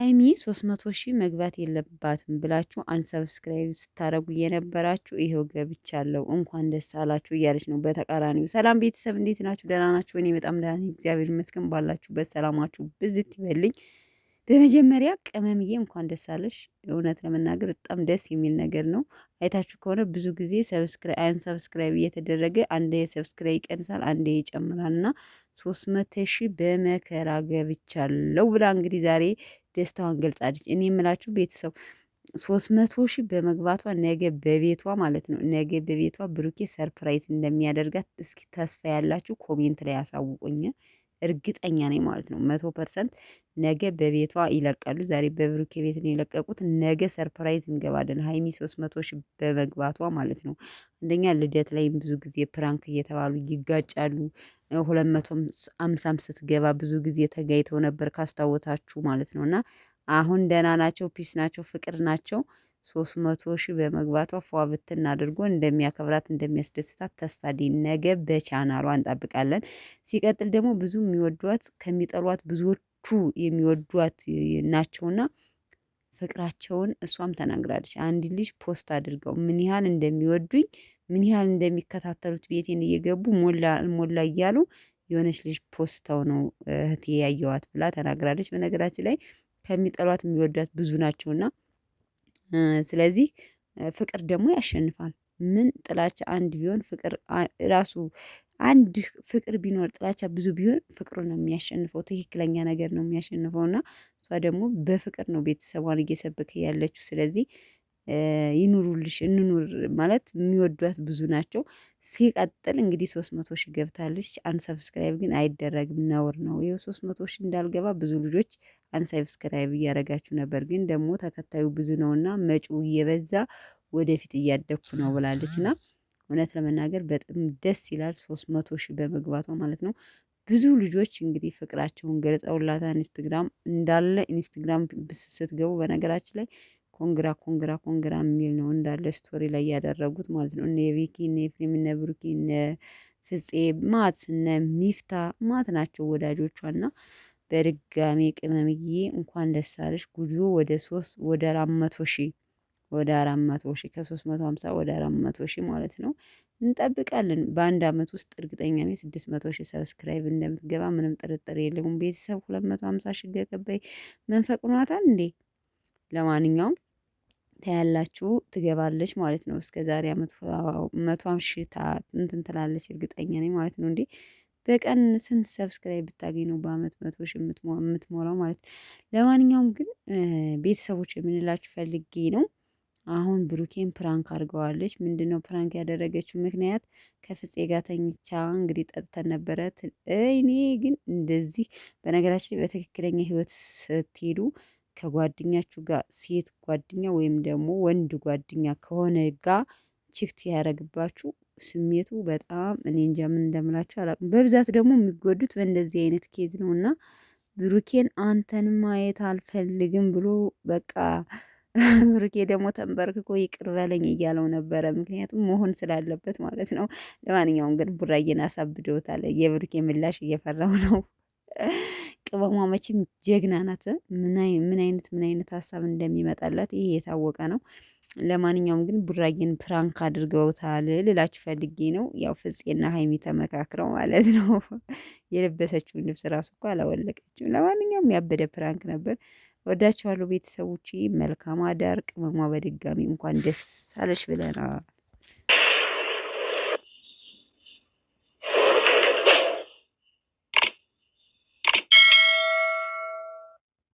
ሀይሚ 300 ሺህ መግባት የለባትም ብላችሁ አንሰብስክራይብ ስታደርጉ የነበራችሁ ይሄው ገብቻለሁ እንኳን ደስ አላችሁ እያለች ነው። በተቃራኒው ሰላም ቤተሰብ እንዴት ናችሁ? ደህና ናችሁ? እኔ በጣም ደህና ነኝ፣ እግዚአብሔር ይመስገን። ባላችሁበት ሰላማችሁ ብዝት ይበልኝ። በመጀመሪያ ቅመምዬ እንኳን ደስ አለሽ። እውነት ለመናገር በጣም ደስ የሚል ነገር ነው። አይታችሁ ከሆነ ብዙ ጊዜ ሰብስክራይብ እየተደረገ አንዴ ሰብስክራይብ ይቀንሳል፣ አንዴ ይጨምራል እና 300 ሺህ በመከራ ገብቻለሁ ብላ እንግዲህ ዛሬ ደስታዋን ገልጻለች። እኔ የምላችሁ ቤተሰብ 300 ሺህ በመግባቷ ነገ በቤቷ ማለት ነው ነገ በቤቷ ብሩኬ ሰርፕራይዝ እንደሚያደርጋት እስኪ ተስፋ ያላችሁ ኮሜንት ላይ ያሳውቁኝ። እርግጠኛ ነኝ ማለት ነው 100% ነገ በቤቷ ይለቃሉ። ዛሬ በብሩኬ ቤት ነው የለቀቁት። ነገ ሰርፕራይዝ እንገባለን ሀይሚ 300 ሺህ በመግባቷ ማለት ነው። አንደኛ ልደት ላይም ብዙ ጊዜ ፕራንክ እየተባሉ ይጋጫሉ። 250 ስትገባ ብዙ ጊዜ ተጋይተው ነበር ካስታወታችሁ ማለት ነው። እና አሁን ደህና ናቸው፣ ፒስ ናቸው፣ ፍቅር ናቸው። 300 ሺህ በመግባቷ ፏ ብትን አድርጎ እንደሚያከብራት እንደሚያስደስታት ተስፋ ነገ በቻናሏ እንጠብቃለን። ሲቀጥል ደግሞ ብዙ የሚወዷት ከሚጠሏት ብዙዎቹ የሚወዷት ናቸውና ፍቅራቸውን እሷም ተናግራለች። አንድ ልጅ ፖስት አድርገው ምን ያህል እንደሚወዱኝ ምን ያህል እንደሚከታተሉት ቤቴን እየገቡ ሞላ ሞላ እያሉ የሆነች ልጅ ፖስተው ነው እህቴ ያየዋት ብላ ተናግራለች። በነገራችን ላይ ከሚጠሏት የሚወዷት ብዙ ናቸውና ስለዚህ ፍቅር ደግሞ ያሸንፋል። ምን ጥላቻ አንድ ቢሆን ፍቅር ራሱ አንድ ፍቅር ቢኖር ጥላቻ ብዙ ቢሆን ፍቅሩ ነው የሚያሸንፈው። ትክክለኛ ነገር ነው የሚያሸንፈው እና እሷ ደግሞ በፍቅር ነው ቤተሰቧን እየሰበከ ያለችው። ስለዚህ ይኑሩልሽ እንኑር ማለት የሚወዷት ብዙ ናቸው። ሲቀጥል እንግዲህ 300 ሺህ ገብታለች። አንሰብስክራይብ ግን አይደረግም፣ ነውር ነው። ይኸው 300 ሺህ እንዳልገባ ብዙ ልጆች አንሰብስክራይብ እያደረጋችሁ ነበር። ግን ደግሞ ተከታዩ ብዙ ነውና መጪው እየበዛ ወደፊት እያደግኩ ነው ብላለች እና እውነት ለመናገር በጣም ደስ ይላል 300 ሺህ በመግባቷ ማለት ነው። ብዙ ልጆች እንግዲህ ፍቅራቸውን ገልጸውላታል። ኢንስታግራም እንዳለ ኢንስታግራም ስትገቡ በነገራችን ላይ ኮንግራ ኮንግራ ኮንግራ የሚል ነው እንዳለ ስቶሪ ላይ ያደረጉት ማለት ነው። እነ የቪኪ እነ ኤፍሬም እነ ብሩኪ እነ ፍፄ ማት እነ ሚፍታ ማት ናቸው ወዳጆቿና በድጋሜ ቅመምዬ እንኳን ደስ አለሽ። ጉዞ ወደ 400 ሺህ ወደ 400 ሺህ ከ350 ወደ 400 ሺህ ማለት ነው እንጠብቃለን። በአንድ አመት ውስጥ እርግጠኛ ነኝ 600 ሺህ ሰብስክራይብ እንደምትገባ ምንም ጥርጥር የለውም። ቤተሰብ 250 ሺህ ገባይ መንፈቅ ሆኗታል እንዴ? ለማንኛውም ታያላችሁ ትገባለች ማለት ነው። እስከ ዛሬ አመት 100 ሺህ እንትን ትላለች እርግጠኛ ነኝ ማለት ነው። እንዴ በቀን ስንት ሰብስክራይብ ብታገኝ ነው በአመት 100 ሺህ የምትሞላው ማለት ነው? ለማንኛውም ግን ቤተሰቦች የምንላችሁ ፈልጌ ነው። አሁን ብሩኬን ፕራንክ አድርገዋለች። ምንድነው ፕራንክ ያደረገችው ምክንያት? ከፍፄ ጋር ተኝቻ እንግዲህ ጠጥተን ነበረ። እኔ ግን እንደዚህ በነገራችን በትክክለኛ ህይወት ስትሄዱ ከጓደኛችሁ ጋር ሴት ጓደኛ ወይም ደግሞ ወንድ ጓደኛ ከሆነ ጋር ችክት ያደረግባችሁ ስሜቱ በጣም እኔ እንጃ ምን እንደምላችሁ አላውቅም። በብዛት ደግሞ የሚጎዱት በእንደዚህ አይነት ኬዝ ነው እና ብሩኬን አንተን ማየት አልፈልግም ብሎ በቃ ብሩኬ ደግሞ ተንበርክኮ ይቅር በለኝ እያለው ነበረ። ምክንያቱም መሆን ስላለበት ማለት ነው። ለማንኛውም ግን ቡራዬን አሳብደውታል። የብሩኬ ምላሽ እየፈራው ነው። ቅመሟ መቼም ጀግና ናት። ምን አይነት ሀሳብ እንደሚመጣላት ይሄ የታወቀ ነው። ለማንኛውም ግን ቡራዬን ፕራንክ አድርገውታል ልላችሁ ፈልጌ ነው። ያው ፍፄና ሀይሚ ተመካክረው ማለት ነው። የለበሰችውን ልብስ ራሱ እኮ አላወለቀችም። ለማንኛውም ያበደ ፕራንክ ነበር። ወዳችኋለሁ ቤተሰቦቼ። መልካም አዳር። ቅመሟ በድጋሚ እንኳን ደስ አለሽ ብለናል።